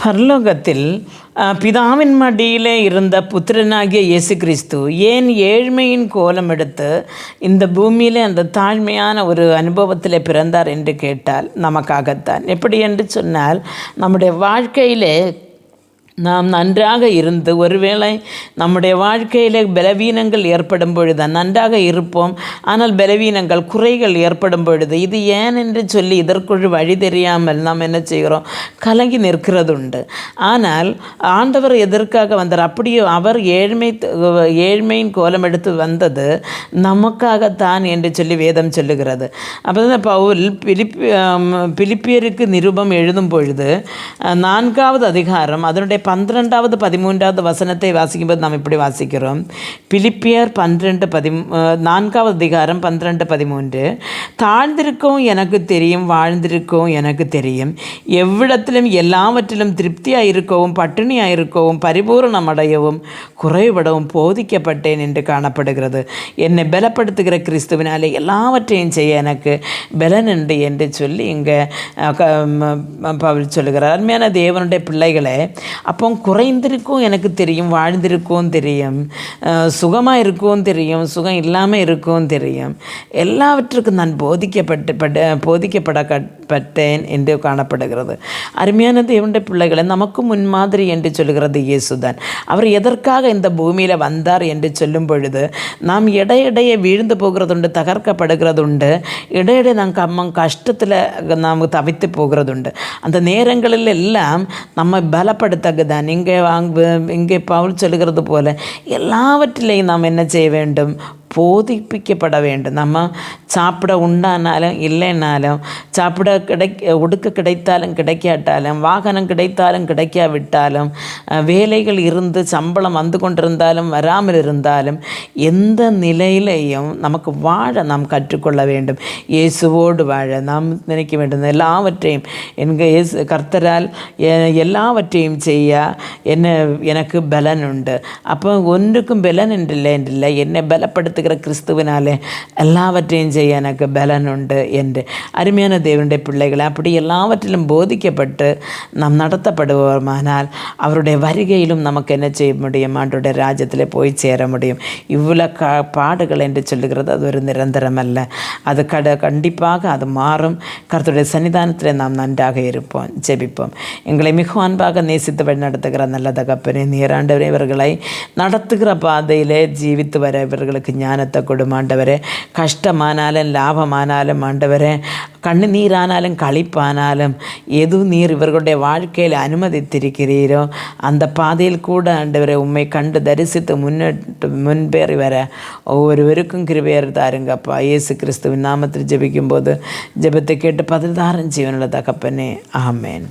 பரலோகத்தில் பிதாவின் மடியிலே இருந்த புத்திரனாகிய இயேசு கிறிஸ்து ஏன் ஏழ்மையின் கோலம் எடுத்து இந்த பூமியிலே அந்த தாழ்மையான ஒரு அனுபவத்தில் பிறந்தார் என்று கேட்டால் நமக்காகத்தான். எப்படி என்று சொன்னால், நம்முடைய வாழ்க்கையிலே நாம் நன்றாக இருந்து ஒருவேளை நம்முடைய வாழ்க்கையில் பலவீனங்கள் ஏற்படும் பொழுது நன்றாக இருப்போம், ஆனால் பலவீனங்கள் குறைகள் ஏற்படும் பொழுது இது ஏன் என்று சொல்லி இதற்குள் வழி தெரியாமல் நாம் என்ன செய்கிறோம், கலங்கி நிற்கிறதுண்டு. ஆனால் ஆண்டவர் எதற்காக வந்தார்? அப்படியே அவர் ஏழ்மையின் கோலம் எடுத்து வந்தது நமக்காகத்தான் என்று சொல்லி வேதம் சொல்லுகிறது. அப்போ பவுல் பிலிப்பியருக்கு நிருபம் எழுதும் பொழுது 4வது அதிகாரம் அதனுடைய 12வது 13வது வசனத்தை வாசிக்கும்போது நாம் இப்படி வாசிக்கிறோம். பிலிப்பியர் 4வது அதிகாரம் 12-13. தாழ்ந்திருக்கவும் எனக்கு தெரியும், வாழ்ந்திருக்கவும் எனக்கு தெரியும், எவ்விடத்திலும் எல்லாவற்றிலும் திருப்தியாக இருக்கவும் பட்டினியாக இருக்கவும் பரிபூரணம் அடையவும் குறைபடவும் போதிக்கப்பட்டேன் என்று காணப்படுகிறது. என்னை பலப்படுத்துகிற கிறிஸ்துவினாலே எல்லாவற்றையும் செய்ய எனக்கு பலன் உண்டு என்று சொல்லி இங்கே பவுல் சொல்லுகிறார். அருமையான தேவனுடைய பிள்ளைகளே, அப்போ குறைந்திருக்கும் எனக்கு தெரியும், வாழ்ந்திருக்கவும் தெரியும், சுகமாக இருக்கவும் தெரியும், சுகம் இல்லாமல் இருக்கவும் தெரியும், எல்லாவற்றுக்கும் நான் போதிக்கப்பட்டேன் என்று காணப்படுகிறது. அருமையான தேவனுடைய பிள்ளைகளை, நமக்கு முன்மாதிரி என்று சொல்கிறது இயேசுதான். அவர் எதற்காக இந்த பூமியில் வந்தார் என்று சொல்லும் பொழுது நாம் இடையிடையே வீழ்ந்து போகிறதுண்டு, தகர்க்கப்படுகிறதுண்டு, இடையிடையே நாம் கஷ்டத்தில் நாம் தவித்து போகிறதுண்டு. அந்த நேரங்களில் எல்லாம் நம்ம பலப்படுத்ததான் இங்கே பவுல் சொல்லுகிறது போல எல்லாவற்றிலையும் நாம் என்ன செய்ய வேண்டும், போதிப்பிக்கப்பட வேண்டும். நம்ம சாப்பிட உண்டானாலும் இல்லைன்னாலும், சாப்பிட உடுக்க கிடைத்தாலும் கிடைக்காட்டாலும், வாகனம் கிடைத்தாலும் கிடைக்காவிட்டாலும், வேலைகள் இருந்து சம்பளம் வந்து கொண்டிருந்தாலும் வராமல் இருந்தாலும், எந்த நிலையிலையும் நமக்கு வாழ நாம் கற்றுக்கொள்ள வேண்டும். இயேசுவோடு வாழ நாம் நினைக்க வேண்டும். எல்லாவற்றையும் எங்கள் கர்த்தரால் எல்லாவற்றையும் செய்ய எனக்கு பலன் உண்டு. அப்போ ஒன்றுக்கும் பலன் என்றில்லை, என்னை பலப்படுத்த கிறிஸ்துவினாலே எல்லாவற்றையும் செய்ய எனக்கு பலன் உண்டு என்று. அருமையான தேவனுடைய பிள்ளைகளை, அப்படி எல்லாவற்றிலும் போதிக்கப்பட்டு நாம் நடத்தப்படுவோமானால் அவருடைய வருகையிலும் நமக்கு என்ன செய்ய முடியும், ஆண்டவருடைய ராஜ்யத்தில் போய் சேர முடியும். இவ்வளோ பாடுகள் என்று சொல்லுகிறது அது ஒரு நிரந்தரம் அல்ல. அது கண்டிப்பாக அது மாறும். கர்த்தருடைய சன்னிதானத்தில் நாம் நன்றாக இருப்போம். ஜெபிப்போம். எங்களை மிக அன்பாக நேசித்து வழி நடத்துகிற நல்ல தகப்பனே, நீராண்டவரே, இவர்களை நடத்துகிற பாதையிலே ஜீவித்து வர இவர்களுக்கு ஞானத்தை கொடும் ஆண்டவரே. கஷ்டமானாலும் லாபமானாலும் ஆண்டவரே, கண்ணீரானாலும் களிப்பானாலும் எது நீர் இவர்களுடைய வாழ்க்கையில் அனுமதித்திருக்கிறீரோ அந்த பாதையில் கூட ஆண்டவரை உம்மை கண்டு தரிசித்து முன்பேறி வர ஒவ்வொருவருக்கும் கிருபையர் தாருங்கப்பா. இயேசு கிறிஸ்துவின் நாமத்தில் ஜெபிக்கும்போது ஜெபத்தை கேட்டு பதில் தாரம் ஜீவனுள்ள தகப்பனே, ஆமேன்.